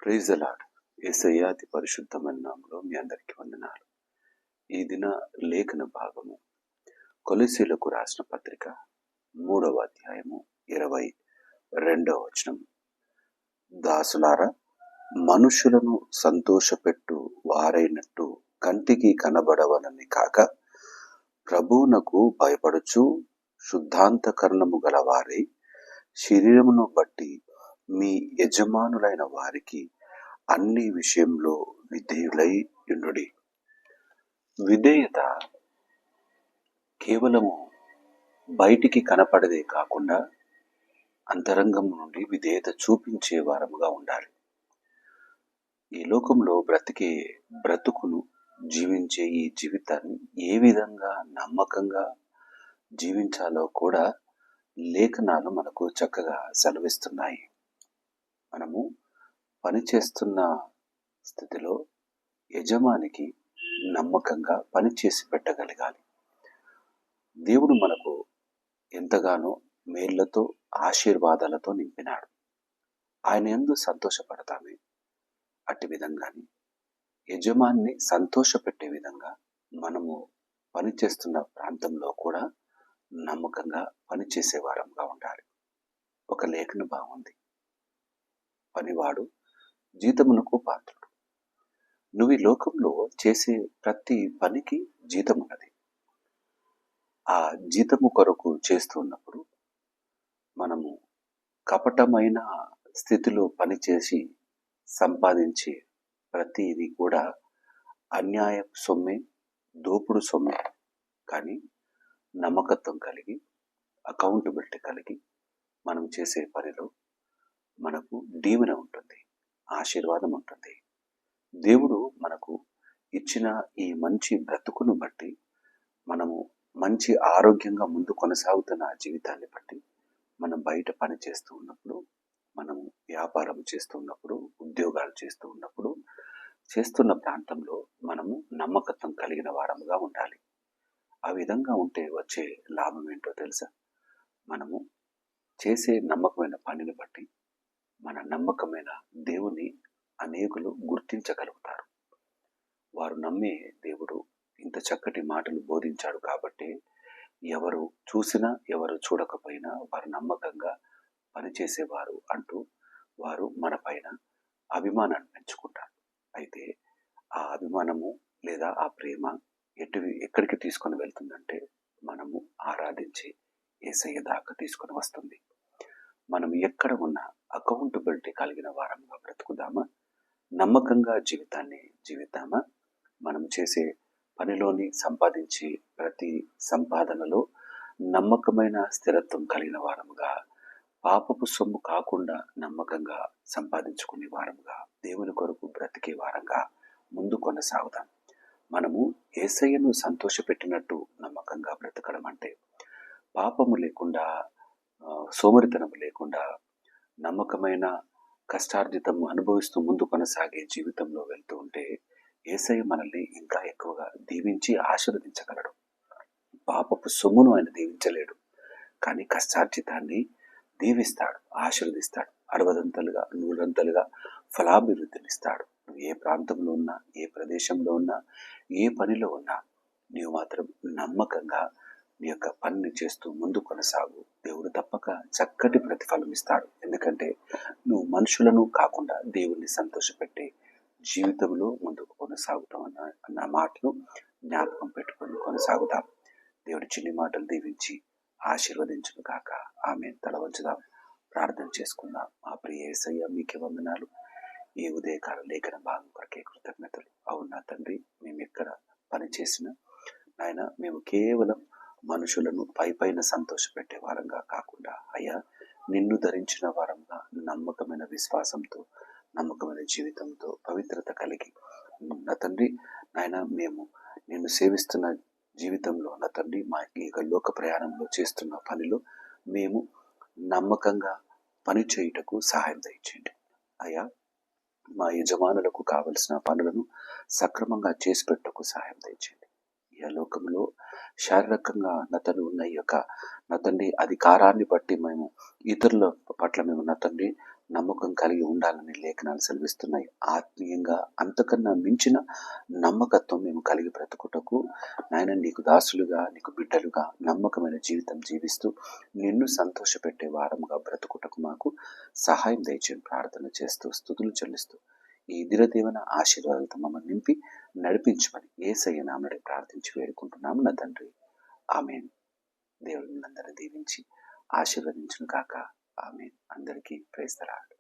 Praise the lord. యేసయ్య అతి పరిశుద్ధమైన నామములో మీ అందరికీ వందనాలు. ఈ దిన లేఖన భాగము కొలొస్సీయులకు రాసిన పత్రిక 3వ అధ్యాయము 22వ వచనం. దాసులారా, మనుషులను సంతోషపెట్టు వారైనట్టు కంటికి కనబడవలని కాక, ప్రభువునకు భయపడుచు శుద్ధాంతకరణము గలవారై శరీరమును బట్టి మీ యజమానులైన వారికి అన్ని విషయంలో విధేయులై యుండుడి. విధేయత కేవలము బయటికి కనపడదే కాకుండా అంతరంగం నుండి విధేయత చూపించే వారముగా ఉండాలి. ఈ లోకంలో బ్రతుకును జీవించే ఈ జీవితాన్ని ఏ విధంగా నమ్మకంగా జీవించాలో కూడా లేఖనాలు మనకు చక్కగా సెలవిస్తున్నాయి. మనము పనిచేస్తున్న స్థితిలో యజమానికి నమ్మకంగా పనిచేసి పెట్టగలగాలి. దేవుడు మనకు ఎంతగానో మేళ్లతో ఆశీర్వాదాలతో నింపినాడు. ఆయన యందు సంతోషపడతామే. అట్టి విధంగానే యజమాన్ని సంతోషపెట్టే విధంగా మనము పనిచేస్తున్న ప్రాంతంలో కూడా నమ్మకంగా పనిచేసే వారంగా ఉండాలి. ఒక లేఖన బాగుంది, పనివాడు జీతమునకు పాత్రుడు. నువ్వు ఈ లోకంలో చేసే ప్రతి పనికి జీతం ఉన్నది. ఆ జీతము కొరకు చేస్తున్నప్పుడు మనము కపటమైన స్థితిలో పనిచేసి సంపాదించే ప్రతిది కూడా అన్యాయ సొమ్మే, దోపుడు సొమ్మే. కానీ నమ్మకత్వం కలిగి, అకౌంటబిలిటీ కలిగి మనం చేసే పనిలో మనకు దీవెన ఉంటుంది, ఆశీర్వాదం ఉంటుంది. దేవుడు మనకు ఇచ్చిన ఈ మంచి బ్రతుకును బట్టి, మనము మంచి ఆరోగ్యంగా ముందు కొనసాగుతున్న జీవితాన్ని బట్టి, మనం బయట పని చేస్తూ ఉన్నప్పుడు, మనము వ్యాపారం చేస్తూ ఉన్నప్పుడు, ఉద్యోగాలు చేస్తూ ఉన్నప్పుడు, చేస్తున్న ప్రాంతంలో మనము నమ్మకత్వం కలిగిన వారముగా ఉండాలి. ఆ విధంగా ఉంటే వచ్చే లాభం ఏంటో తెలుసా? మనము చేసే నమ్మకమైన పనిని బట్టి మన నమ్మకమైన దేవుని అనేకులు గుర్తించగలుగుతారు. వారు నమ్మే దేవుడు ఇంత చక్కటి మాటలు బోధించాడు కాబట్టి ఎవరు చూసినా ఎవరు చూడకపోయినా వారు నమ్మకంగా పనిచేసేవారు అంటూ వారు మన పైన అభిమానాన్ని పెంచుకుంటారు. అయితే ఆ అభిమానము లేదా ఆ ప్రేమ ఎక్కడికి తీసుకొని వెళ్తుందంటే, మనము ఆరాధించి యేసయ్య దాకా తీసుకొని వస్తుంది. మనం ఎక్కడ ఉన్నా అకౌంటబిలిటీ కలిగిన వారంగా బ్రతుకుదామా? నమ్మకంగా జీవితాన్ని జీవిద్దామా? మనం చేసే పనిలోని సంపాదించే ప్రతి సంపాదనలో నమ్మకమైన స్థిరత్వం కలిగిన వారముగా, పాపపు సొమ్ము కాకుండా నమ్మకంగా సంపాదించుకునే వారముగా, దేవుని కొరకు బ్రతికే వారంగా ముందు కొనసాగుదాం. మనము యేసయ్యను సంతోషపెట్టినట్టు నమ్మకంగా బ్రతకడం అంటే, పాపము లేకుండా, సోమరితనము లేకుండా, నమ్మకమైన కష్టార్జితము అనుభవిస్తూ ముందు కొనసాగే జీవితంలో వెళ్తూ ఉంటే యేసయ్య మనల్ని ఇంకా ఎక్కువగా దీవించి ఆశీర్వదించగలడు. పాపపు సొమ్మును ఆయన దీవించలేడు, కానీ కష్టార్జితాన్ని దీవిస్తాడు, ఆశీర్వదిస్తాడు. 60ంతలుగా 100ంతలుగా ఫలాభివృద్ధినిస్తాడు. నువ్వు ఏ ప్రాంతంలో ఉన్నా, ఏ ప్రదేశంలో ఉన్నా, ఏ పనిలో ఉన్నా, నీవు మాత్రం నమ్మకంగా నీ యొక్క పనిని చేస్తూ ముందు కొనసాగు. దేవుడు తప్పక చక్కటి ప్రతిఫలం ఇస్తాడు. ఎందుకంటే నువ్వు మనుషులను కాకుండా దేవుణ్ణి సంతోషపెట్టే జీవితంలో ముందుకు కొనసాగుతాం అన్న మాటను జ్ఞాపకం పెట్టుకొని కొనసాగుతాం. దేవుడి చిన్ని మాటలు దీవించి ఆశీర్వదించును కాక. ఆమె తల వంచుదాం, ప్రార్థన చేసుకుందాం. మా ప్రియ యేసయ్య, మీకే వందనాలు. ఈ ఉదయకాల లేఖన భాగం కొరకే కృతజ్ఞతలు. అవునా తండ్రి, మేము ఎక్కడ పని చేసినా నాయన, మేము కేవలం మనుషులను పైన సంతోషపెట్టే వారంగా కాకుండా, అయ్యా, నిన్ను ధరించిన వారంగా నమ్మకమైన విశ్వాసంతో, నమ్మకమైన జీవితంతో, పవిత్రత కలిగి నా తండ్రి నాయన, మేము నిన్ను సేవిస్తున్న జీవితంలో నా తండ్రి, మా ఈ లోక ప్రయాణంలో చేస్తున్న పనిలో మేము నమ్మకంగా పని చేయుటకు సహాయం దయచేయండి. అయ్యా, మా యజమానులకు కావలసిన పనులను సక్రమంగా చేసి పెట్టుటకు సహాయం దయచేయండి. ఈ లోకంలో శారీరకంగా నతను ఉన్న ఈ యొక్క నా తండ్రి అధికారాన్ని బట్టి మేము ఇతరుల పట్ల మేము నా తండ్రి నమ్మకం కలిగి ఉండాలని లేఖనాలు సెలవిస్తున్నాయి. ఆత్మీయంగా అంతకన్నా మించిన నమ్మకత్వం మేము కలిగి బ్రతుకుటకు నాయన నీకు దాసులుగా, నీకు బిడ్డలుగా నమ్మకమైన జీవితం జీవిస్తూ నిన్ను సంతోషపెట్టే వారముగా బ్రతుకుటకు మాకు సహాయం దయచేయని ప్రార్థన చేస్తూ స్తుతులు చెల్లిస్తూ ఈ దినదేవన ఆశీర్వాదాలతో మమ్మల్ని నింపి నడిపించమని యేసయ్య నామములో ప్రార్థించి వేడుకుంటున్నాము నా తండ్రి. ఆమేన్. దేవుడు మిమ్మల్ని అందరిని దీవించి ఆశీర్వదించును గాక. ఆమేన్. అందరికీ ప్రైజ్ ది లార్డ్.